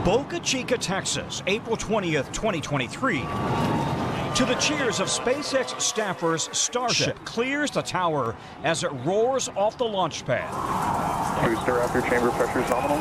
Boca Chica, Texas, April 20th, 2023. To the cheers of SpaceX staffers, Starship clears the tower as it roars off the launch pad. Booster after chamber pressure is nominal.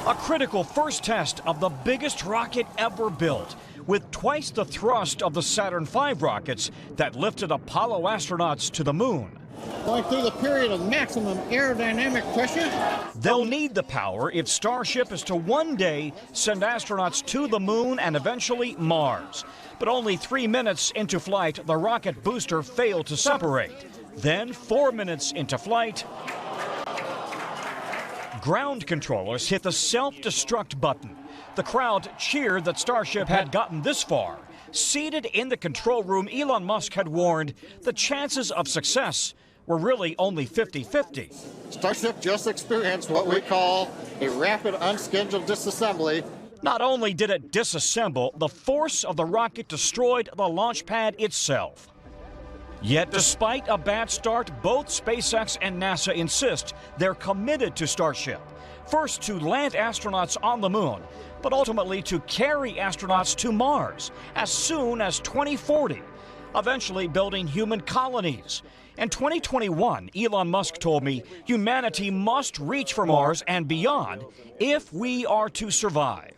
A critical first test of the biggest rocket ever built, with twice the thrust of the Saturn V rockets that lifted Apollo astronauts to the moon. Going through the period of maximum aerodynamic pressure. They'll need the power if Starship is to one day send astronauts to the moon and eventually Mars. But only 3 minutes into flight, the rocket booster failed to separate. Then, 4 minutes into flight, ground controllers hit the self-destruct button. The crowd cheered that Starship had gotten this far. Seated in the control room, Elon Musk had warned the chances of success were really only 50-50. Starship just experienced what we call a rapid unscheduled disassembly. Not only did it disassemble, the force of the rocket destroyed the launch pad itself. Yet, despite a bad start, both SpaceX and NASA insist they're committed to Starship. First, to land astronauts on the moon, but ultimately to carry astronauts to Mars as soon as 2040, eventually building human colonies. In 2021, Elon Musk told me humanity must reach for Mars and beyond if we are to survive.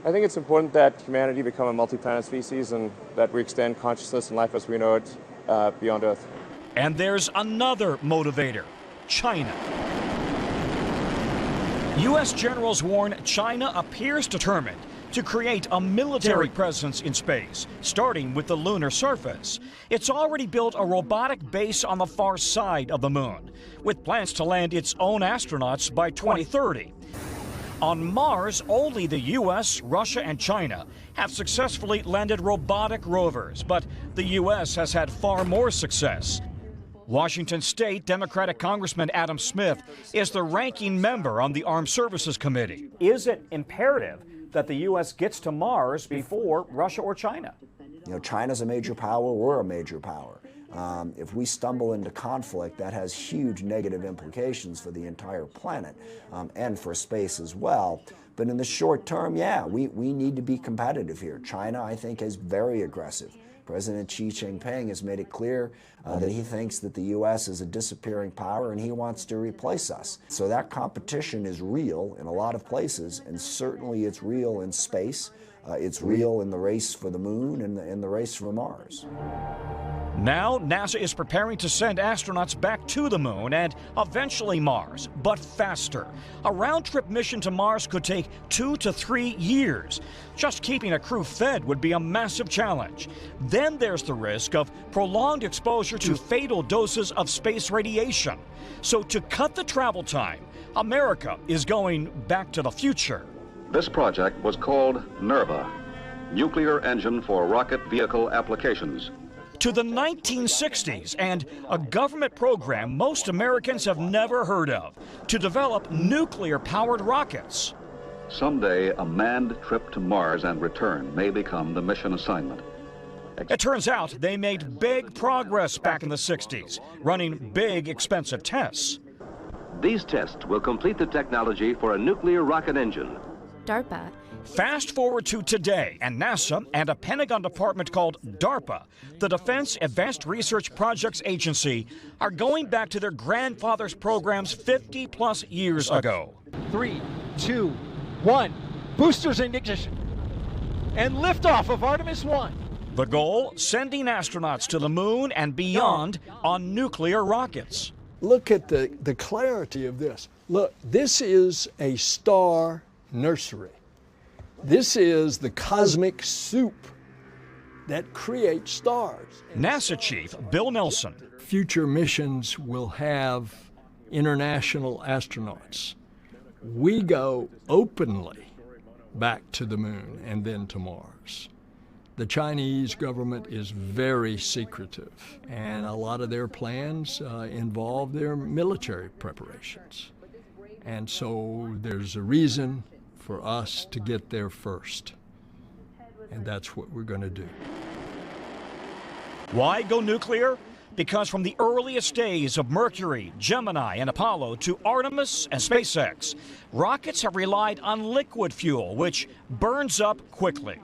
I think it's important that humanity become a multi-planet species and that we extend consciousness and life as we know it beyond Earth. And there's another motivator, China. U.S. generals warn China appears determined to create a military presence in space, starting with the lunar surface. It's already built a robotic base on the far side of the moon, with plans to land its own astronauts by 2030. On Mars, only the U.S., Russia, and China have successfully landed robotic rovers, but the U.S. has had far more success. Washington State Democratic Congressman Adam Smith is the ranking member on the Armed Services Committee. Is it imperative that the U.S. gets to Mars before Russia or China? You know, China's a major power, we're a major power. If we stumble into conflict, that has huge negative implications for the entire planet and for space as well. But in the short term, yeah, we need to be competitive here. China, I think, is very aggressive. President Xi Jinping has made it clear that he thinks that the U.S. is a disappearing power and he wants to replace us. So that competition is real in a lot of places, and certainly it's real in space. It's real in the race for the moon and in the race for Mars. Now, NASA is preparing to send astronauts back to the moon and eventually Mars, but faster. A round-trip mission to Mars could take 2 to 3 years. Just keeping a crew fed would be a massive challenge. Then there's the risk of prolonged exposure to fatal doses of space radiation. So to cut the travel time, America is going back to the future. This project was called NERVA, Nuclear Engine for Rocket Vehicle Applications. To the 1960s and a government program most Americans have never heard of to develop nuclear-powered rockets. Someday, a manned trip to Mars and return may become the mission assignment. It turns out they made big progress back in the 60s, running big, expensive tests. These tests will complete the technology for a nuclear rocket engine. DARPA. Fast forward to today, and NASA and a Pentagon department called DARPA, the Defense Advanced Research Projects Agency, are going back to their grandfather's programs 50-plus years ago. 3, 2, 1. Boosters in ignition. And liftoff of Artemis 1. The goal, sending astronauts to the moon and beyond on nuclear rockets. Look at the clarity of this. Look, this is a star nursery. This is the cosmic soup that creates stars. NASA Chief Bill Nelson. Future missions will have international astronauts. We go openly back to the moon and then to Mars. The Chinese government is very secretive, and a lot of their plans involve their military preparations. And so there's a reason for us to get there first, and that's what we're going to do. Why go nuclear? Because from the earliest days of Mercury, Gemini, and Apollo to Artemis and SpaceX, rockets have relied on liquid fuel, which burns up quickly.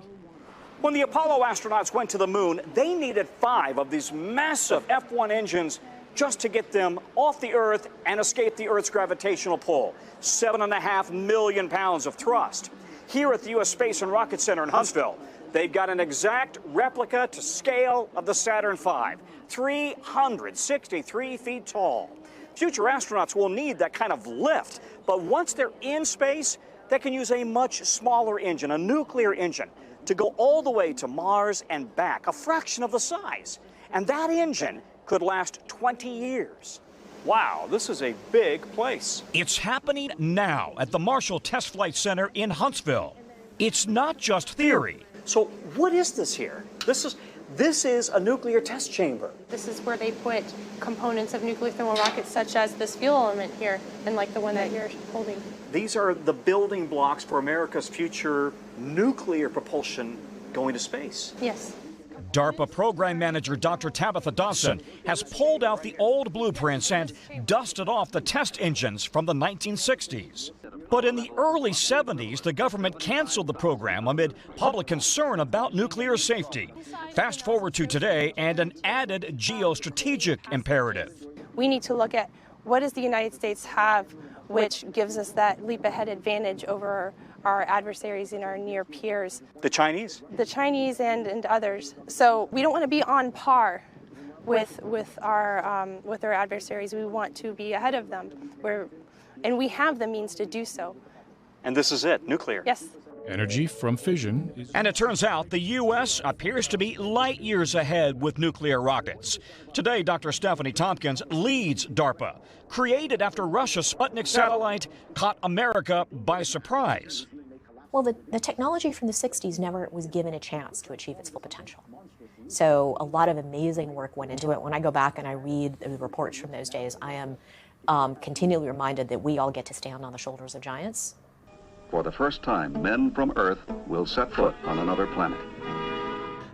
When the Apollo astronauts went to the moon, they needed 5 of these massive F-1 engines just to get them off the Earth and escape the Earth's gravitational pull. 7.5 million pounds of thrust. Here at the U.S. Space and Rocket Center in Huntsville, they've got an exact replica to scale of the Saturn V, 363 feet tall. Future astronauts will need that kind of lift, but once they're in space, they can use a much smaller engine, a nuclear engine, to go all the way to Mars and back, a fraction of the size. And that engine could last 20 years. Wow, this is a big place. It's happening now at the Marshall Test Flight Center in Huntsville. It's not just theory. So what is this here? This is a nuclear test chamber. This is where they put components of nuclear thermal rockets, such as this fuel element here, and like the one that you're holding. These are the building blocks for America's future nuclear propulsion going to space. Yes. DARPA program manager Dr. Tabitha Dawson has pulled out the old blueprints and dusted off the test engines from the 1960s. But in the early 70s, the government canceled the program amid public concern about nuclear safety. Fast forward to today and an added geostrategic imperative. We need to look at what does the United States have which gives us that leap ahead advantage over our adversaries and our near peers. The Chinese? The Chinese and others. So we don't want to be on par with our adversaries. We want to be ahead of them. And we have the means to do so. And this is it, nuclear? Yes. Energy from fission is... And it turns out the U.S. appears to be light years ahead with nuclear rockets. Today, Dr. Stephanie Tompkins leads DARPA, created after Russia's Sputnik satellite caught America by surprise. Well, the technology from the 60s never was given a chance to achieve its full potential. So a lot of amazing work went into it. When I go back and I read the reports from those days, I am continually reminded that we all get to stand on the shoulders of giants. For the first time, men from Earth will set foot on another planet.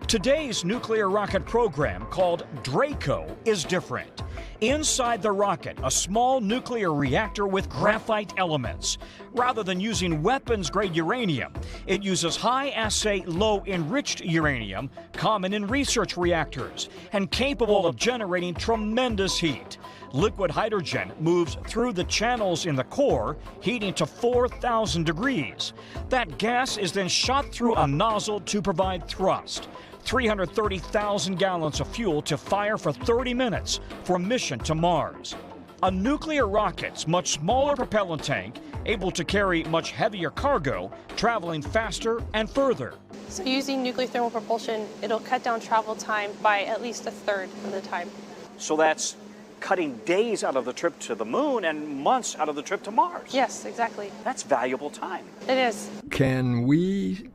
Today's nuclear rocket program, called Draco, is different. Inside the rocket, a small nuclear reactor with graphite elements. Rather than using weapons-grade uranium, it uses high-assay, low-enriched uranium, common in research reactors, and capable of generating tremendous heat. Liquid hydrogen moves through the channels in the core, heating to 4,000 degrees. That gas is then shot through a nozzle to provide thrust. 330,000 gallons of fuel to fire for 30 minutes for mission to Mars. A nuclear rocket's much smaller propellant tank, able to carry much heavier cargo, traveling faster and further. So using nuclear thermal propulsion, it'll cut down travel time by at least a third of the time. So that's cutting days out of the trip to the moon and months out of the trip to Mars. Yes, exactly. That's valuable time. It is. Can we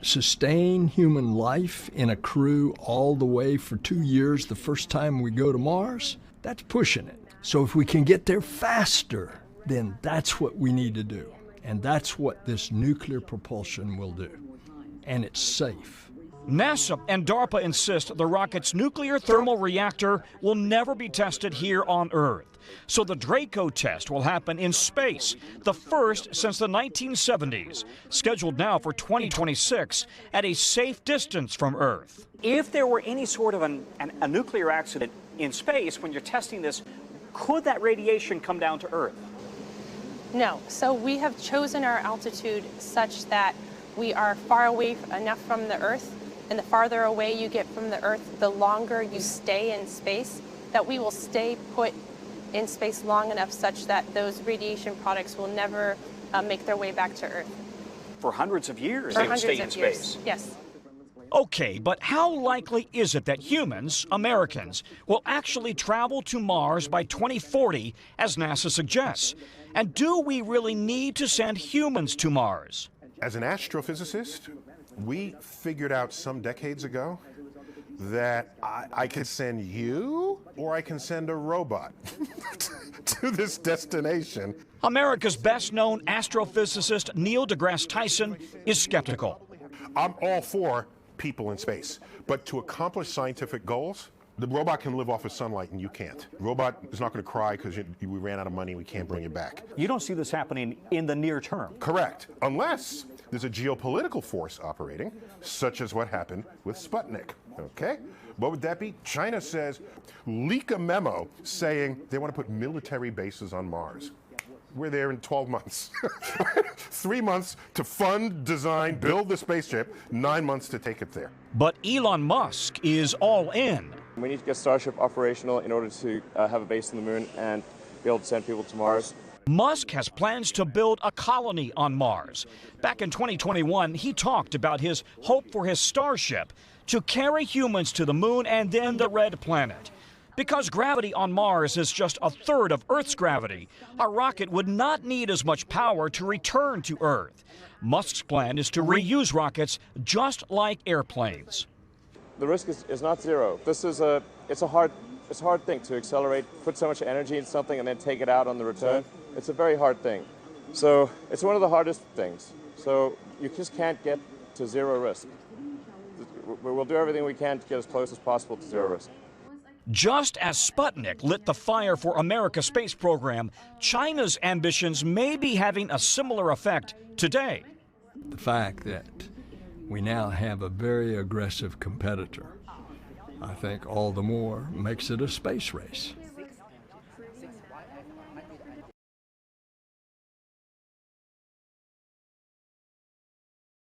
sustain human life in a crew all the way for 2 years the first time we go to Mars? That's pushing it. So if we can get there faster, then that's what we need to do. And that's what this nuclear propulsion will do. And it's safe. NASA and DARPA insist the rocket's nuclear thermal reactor will never be tested here on Earth. So the Draco test will happen in space, the first since the 1970s, scheduled now for 2026 at a safe distance from Earth. If there were any sort of a nuclear accident in space when you're testing this, could that radiation come down to Earth? No. So we have chosen our altitude such that we are far away enough from the Earth, and the farther away you get from the Earth, the longer you stay in space, that we will stay put in space long enough such that those radiation products will never make their way back to Earth. For hundreds of years, they will stay in space. Yes. Okay, but how likely is it that humans, Americans, will actually travel to Mars by 2040, as NASA suggests? And do we really need to send humans to Mars? As an astrophysicist, we figured out some decades ago that I could send you or I can send a robot to this destination. America's best-known astrophysicist Neil deGrasse Tyson is skeptical. I'm all for people in space, but to accomplish scientific goals, The robot can live off of sunlight and you can't. The robot is not going to cry because we ran out of money, we can't bring it back. You don't see this happening in the near term? Correct, unless there's a geopolitical force operating, such as what happened with Sputnik, okay? What would that be? China says, leak a memo saying they want to put military bases on Mars. We're there in 12 months. 3 months to fund, design, build the spaceship, 9 months to take it there. But Elon Musk is all in. We need to get Starship operational in order to have a base on the moon and be able to send people to Mars. Musk has plans to build a colony on Mars. Back in 2021, he talked about his hope for his Starship to carry humans to the moon and then the red planet. Because gravity on Mars is just a third of Earth's gravity, a rocket would not need as much power to return to Earth. Musk's plan is to reuse rockets just like airplanes. The risk is not zero. It's a hard thing to accelerate, put so much energy in something and then take it out on the return. It's a very hard thing. So it's one of the hardest things. So you just can't get to zero risk. We'll do everything we can to get as close as possible to zero risk. Just as Sputnik lit the fire for America's space program, China's ambitions may be having a similar effect today. The fact that we now have a very aggressive competitor, I think all the more makes it a space race.